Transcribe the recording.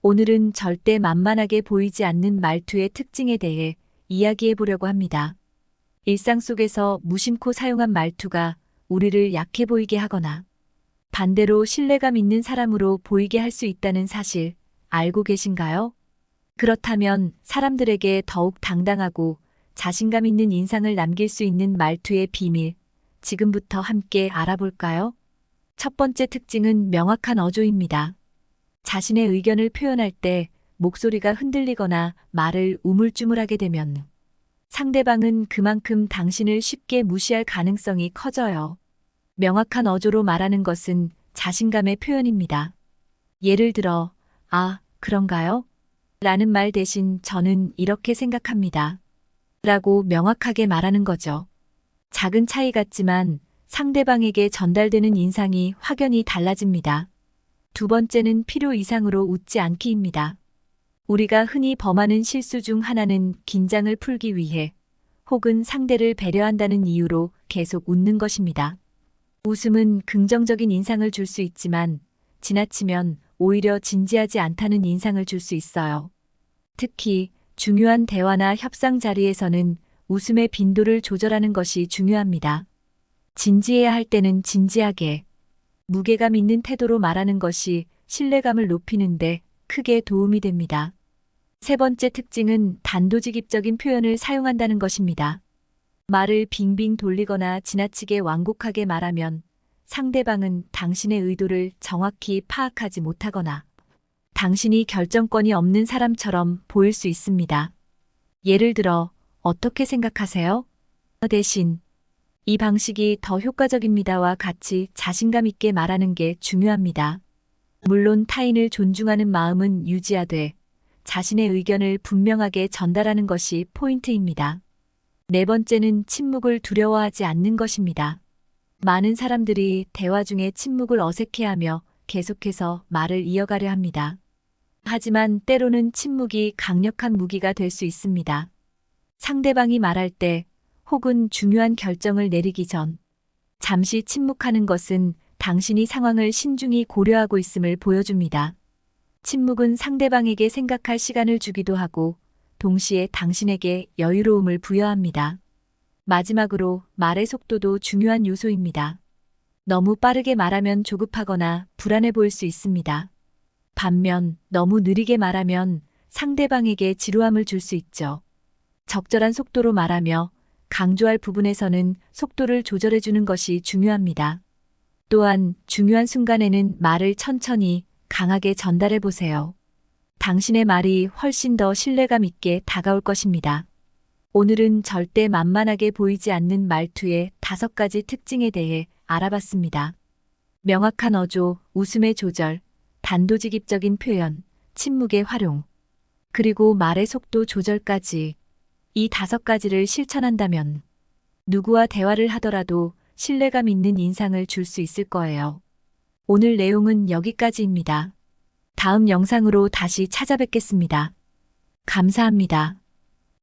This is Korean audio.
오늘은 절대 만만하게 보이지 않는 말투의 특징에 대해 이야기해 보려고 합니다. 일상 속에서 무심코 사용한 말투가 우리를 약해 보이게 하거나 반대로 신뢰감 있는 사람으로 보이게 할 수 있다는 사실 알고 계신가요? 그렇다면 사람들에게 더욱 당당하고 자신감 있는 인상을 남길 수 있는 말투의 비밀, 지금부터 함께 알아볼까요? 첫 번째 특징은 명확한 어조입니다. 자신의 의견을 표현할 때 목소리가 흔들리거나 말을 우물쭈물하게 되면 상대방은 그만큼 당신을 쉽게 무시할 가능성이 커져요. 명확한 어조로 말하는 것은 자신감의 표현입니다. 예를 들어, 아, 그런가요? 라는 말 대신 저는 이렇게 생각합니다. 라고 명확하게 말하는 거죠. 작은 차이 같지만 상대방에게 전달되는 인상이 확연히 달라집니다. 두 번째는 필요 이상으로 웃지 않기입니다. 우리가 흔히 범하는 실수 중 하나는 긴장을 풀기 위해 혹은 상대를 배려한다는 이유로 계속 웃는 것입니다. 웃음은 긍정적인 인상을 줄 수 있지만 지나치면 오히려 진지하지 않다는 인상을 줄 수 있어요. 특히 중요한 대화나 협상 자리에서는 웃음의 빈도를 조절하는 것이 중요합니다. 진지해야 할 때는 진지하게, 무게감 있는 태도로 말하는 것이 신뢰감을 높이는데 크게 도움이 됩니다. 세 번째 특징은 단도직입적인 표현을 사용한다는 것입니다. 말을 빙빙 돌리거나 지나치게 완곡하게 말하면 상대방은 당신의 의도를 정확히 파악하지 못하거나 당신이 결정권이 없는 사람처럼 보일 수 있습니다. 예를 들어, 어떻게 생각하세요? 대신, 이 방식이 더 효과적입니다와 같이 자신감 있게 말하는 게 중요합니다. 물론 타인을 존중하는 마음은 유지하되 자신의 의견을 분명하게 전달하는 것이 포인트입니다. 네 번째는 침묵을 두려워하지 않는 것입니다. 많은 사람들이 대화 중에 침묵을 어색해하며 계속해서 말을 이어가려 합니다. 하지만 때로는 침묵이 강력한 무기가 될 수 있습니다. 상대방이 말할 때 혹은 중요한 결정을 내리기 전 잠시 침묵하는 것은 당신이 상황을 신중히 고려하고 있음을 보여줍니다. 침묵은 상대방에게 생각할 시간을 주기도 하고 동시에 당신에게 여유로움을 부여합니다. 마지막으로 말의 속도도 중요한 요소입니다. 너무 빠르게 말하면 조급하거나 불안해 보일 수 있습니다. 반면 너무 느리게 말하면 상대방에게 지루함을 줄 수 있죠. 적절한 속도로 말하며 강조할 부분에서는 속도를 조절해 주는 것이 중요합니다. 또한 중요한 순간에는 말을 천천히 강하게 전달해 보세요. 당신의 말이 훨씬 더 신뢰감 있게 다가올 것입니다. 오늘은 절대 만만하게 보이지 않는 말투의 5가지 특징에 대해 알아봤습니다. 명확한 어조, 웃음의 조절, 단도직입적인 표현, 침묵의 활용, 그리고 말의 속도 조절까지 이 5가지를 실천한다면 누구와 대화를 하더라도 신뢰감 있는 인상을 줄 수 있을 거예요. 오늘 내용은 여기까지입니다. 다음 영상으로 다시 찾아뵙겠습니다. 감사합니다.